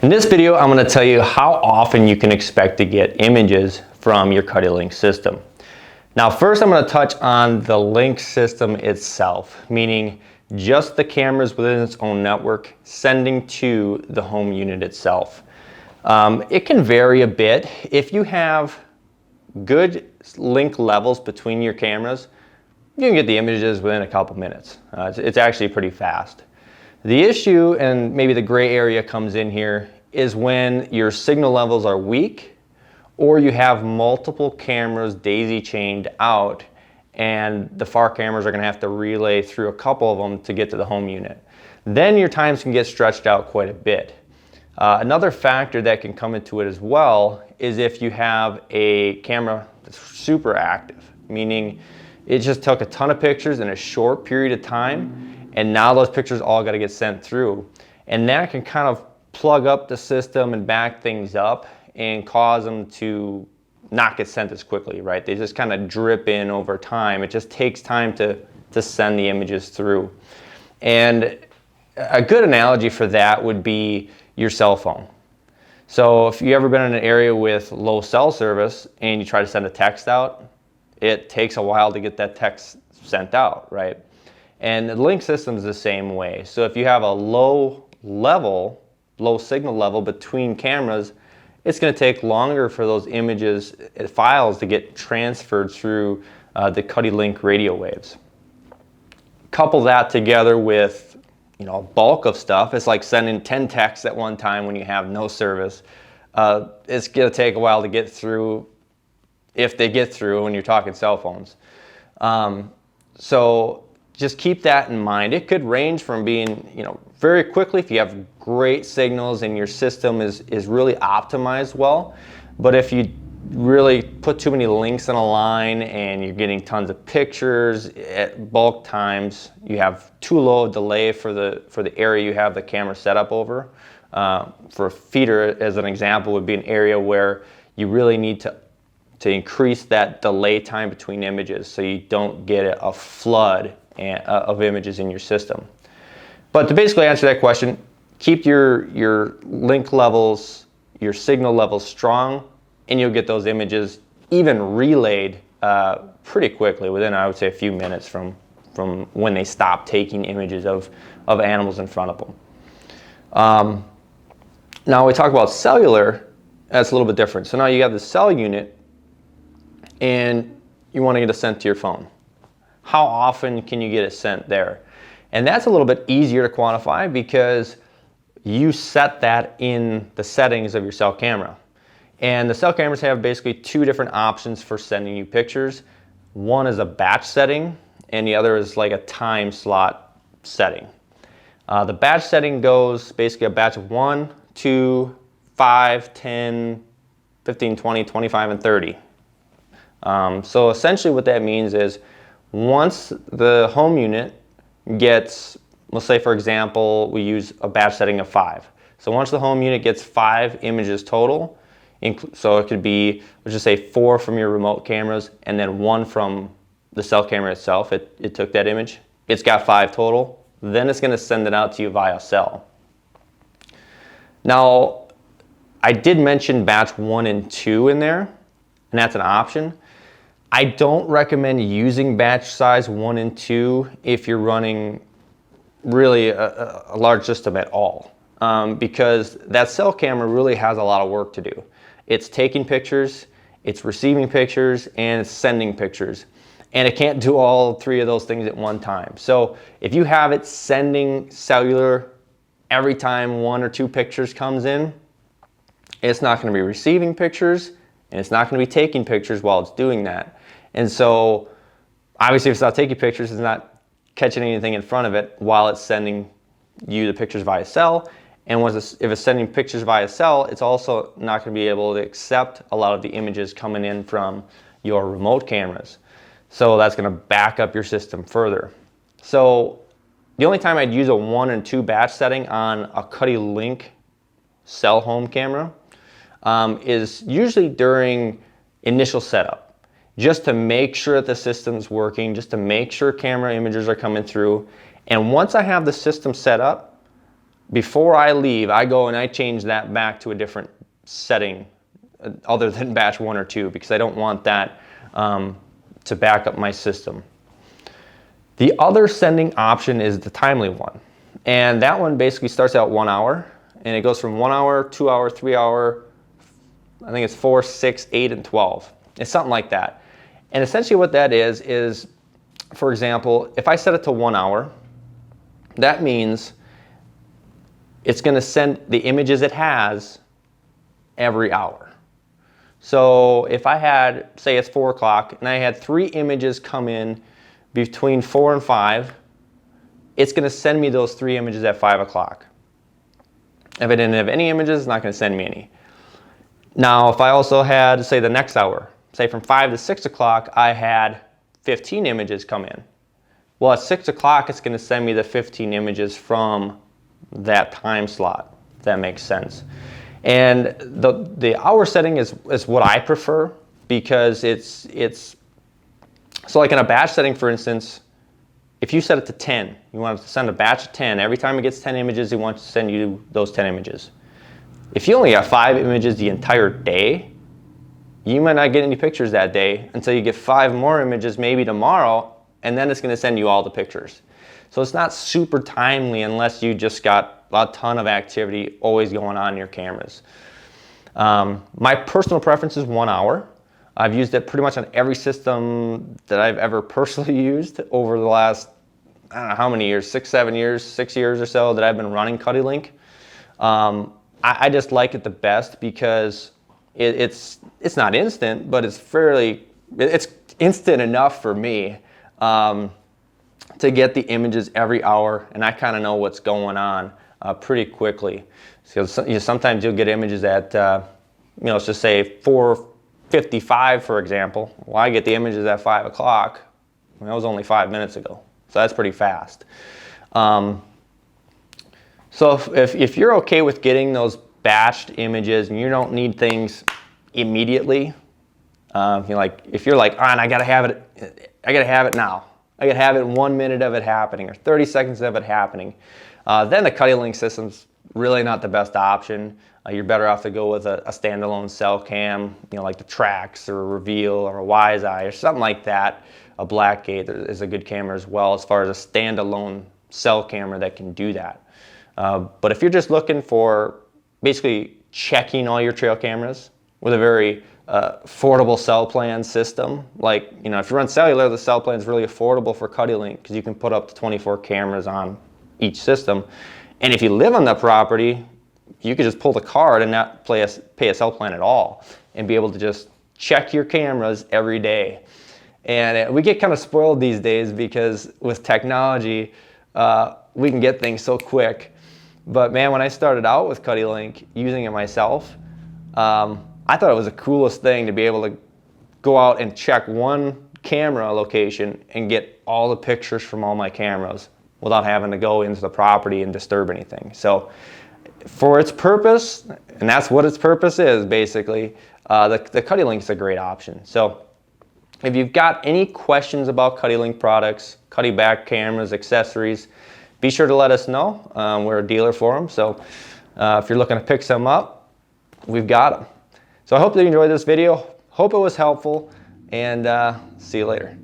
In this video, I'm going to tell you how often you can expect to get images from your Cuddeback system. Now, first I'm going to touch on the link system itself, meaning just the cameras within its own network sending to the home unit itself. It can vary a bit. If you have good link levels between your cameras, you can get the images within a couple minutes. It's actually pretty fast. The issue, and maybe the gray area comes in here, is when your signal levels are weak or you have multiple cameras daisy chained out and the far cameras are going to have to relay through a couple of them to get to the home unit. Then your times can get stretched out quite a bit. Another factor that can come into it as well is if you have a camera that's super active, meaning it just took a ton of pictures in a short period of time, and now those pictures all got to get sent through. And that can kind of plug up the system and back things up and cause them to not get sent as quickly, right? They just kind of drip in over time. It just takes time to send the images through. And a good analogy for that would be your cell phone. So if you've ever been in an area with low cell service and you try to send a text out, it takes a while to get that text sent out, right? And the link system is the same way. So if you have a low signal level between cameras, it's going to take longer for those images, files to get transferred through the Cuddeback radio waves. Couple that together with, a bulk of stuff. It's like sending 10 texts at one time when you have no service. It's going to take a while to get through, if they get through when you're talking cell phones. So just keep that in mind. It could range from being, very quickly if you have great signals and your system is really optimized well. But if you really put too many links in a line and you're getting tons of pictures at bulk times, you have too low a delay for the area you have the camera set up over. For a feeder, as an example, would be an area where you really need to increase that delay time between images so you don't get a flood of images in your system. But to basically answer that question, keep your link levels, your signal levels strong, and you'll get those images even relayed pretty quickly, within, I would say, a few minutes from when they stop taking images of animals in front of them. Now we talk about cellular, that's a little bit different. So now you have the cell unit and you want to get it sent to your phone. How often can you get it sent there? And that's a little bit easier to quantify because you set that in the settings of your cell camera. And the cell cameras have basically two different options for sending you pictures. One is a batch setting and the other is like a time slot setting. The batch setting goes basically a batch of 1, 2, 5, 10, 15, 20, 25, and 30. So essentially what that means is once the home unit gets, let's say for example, we use a batch setting of 5. So once the home unit gets 5 images total, so it could be, let's just say 4 from your remote cameras and then 1 from the cell camera itself, it took that image, it's got 5 total, then it's going to send it out to you via cell. Now, I did mention batch 1 and 2 in there, and that's an option. I don't recommend using batch size 1 and 2 if you're running really a large system at all, because that cell camera really has a lot of work to do. It's taking pictures, it's receiving pictures, and it's sending pictures. And it can't do all 3 of those things at one time. So if you have it sending cellular every time 1 or 2 pictures comes in, it's not going to be receiving pictures and it's not going to be taking pictures while it's doing that. And so obviously if it's not taking pictures, it's not catching anything in front of it while it's sending you the pictures via cell. And if it's sending pictures via cell, it's also not going to be able to accept a lot of the images coming in from your remote cameras. So that's going to back up your system further. So the only time I'd use a 1 and 2 batch setting on a Cuddeback cell home camera is usually during initial setup, just to make sure that the system's working, just to make sure camera images are coming through. And once I have the system set up, before I leave, I go and I change that back to a different setting other than batch 1 or 2, because I don't want that to back up my system. The other sending option is the timely one. And that one basically starts out 1 hour, and it goes from 1 hour, 2 hour, 3 hour, I think it's 4, 6, 8, and 12. It's something like that. And essentially what that is, for example, if I set it to 1 hour, that means it's going to send the images it has every hour. So if I had, say it's 4 o'clock, and I had 3 images come in between 4 and 5, it's going to send me those 3 images at 5 o'clock. If I didn't have any images, it's not going to send me any. Now, if I also had, say, the next hour, say from 5 to 6 o'clock, I had 15 images come in. Well, at 6 o'clock, it's going to send me the 15 images from that time slot, if that makes sense. And the hour setting is what I prefer, because it's so like in a batch setting, for instance, if you set it to 10, you want to send a batch of 10. Every time it gets 10 images, it wants to send you those 10 images. If you only got 5 images the entire day, you might not get any pictures that day until you get 5 more images maybe tomorrow, and then it's going to send you all the pictures. So it's not super timely unless you just got a ton of activity always going on in your cameras. My personal preference is 1 hour. I've used it pretty much on every system that I've ever personally used over the last, I don't know how many years, 6 years or so that I've been running Cuddelink. I just like it the best because it's not instant, but it's instant enough for me to get the images every hour, and I kind of know what's going on pretty quickly. So sometimes you'll get images at, let's just say 4:55, for example. Well, I get the images at 5 o'clock. That was only 5 minutes ago, so that's pretty fast. So if you're okay with getting those batched images and you don't need things immediately, if you're like, I gotta have it now. I gotta have it in 1 minute of it happening or 30 seconds of it happening. Then the Cuddelink system's really not the best option. You're better off to go with a standalone cell cam, like the Trax or a Reveal or a Wise Eye or something like that. A Blackgate is a good camera as well, as far as a standalone cell camera that can do that. But if you're just looking for basically checking all your trail cameras with a very affordable cell plan system, like, if you run cellular, the cell plan is really affordable for Cuddelink because you can put up to 24 cameras on each system. And if you live on the property, you could just pull the card and not pay a cell plan at all and be able to just check your cameras every day. And we get kind of spoiled these days because with technology, we can get things so quick. But man, when I started out with Cuddelink, using it myself, I thought it was the coolest thing to be able to go out and check one camera location and get all the pictures from all my cameras without having to go into the property and disturb anything. So for its purpose, and that's what its purpose is basically, the Cuddelink is a great option. So if you've got any questions about Cuddelink products, Cuddeback cameras, accessories, be sure to let us know. We're a dealer for them, so if you're looking to pick some up, we've got them. So I hope that you enjoyed this video. Hope it was helpful, and see you later.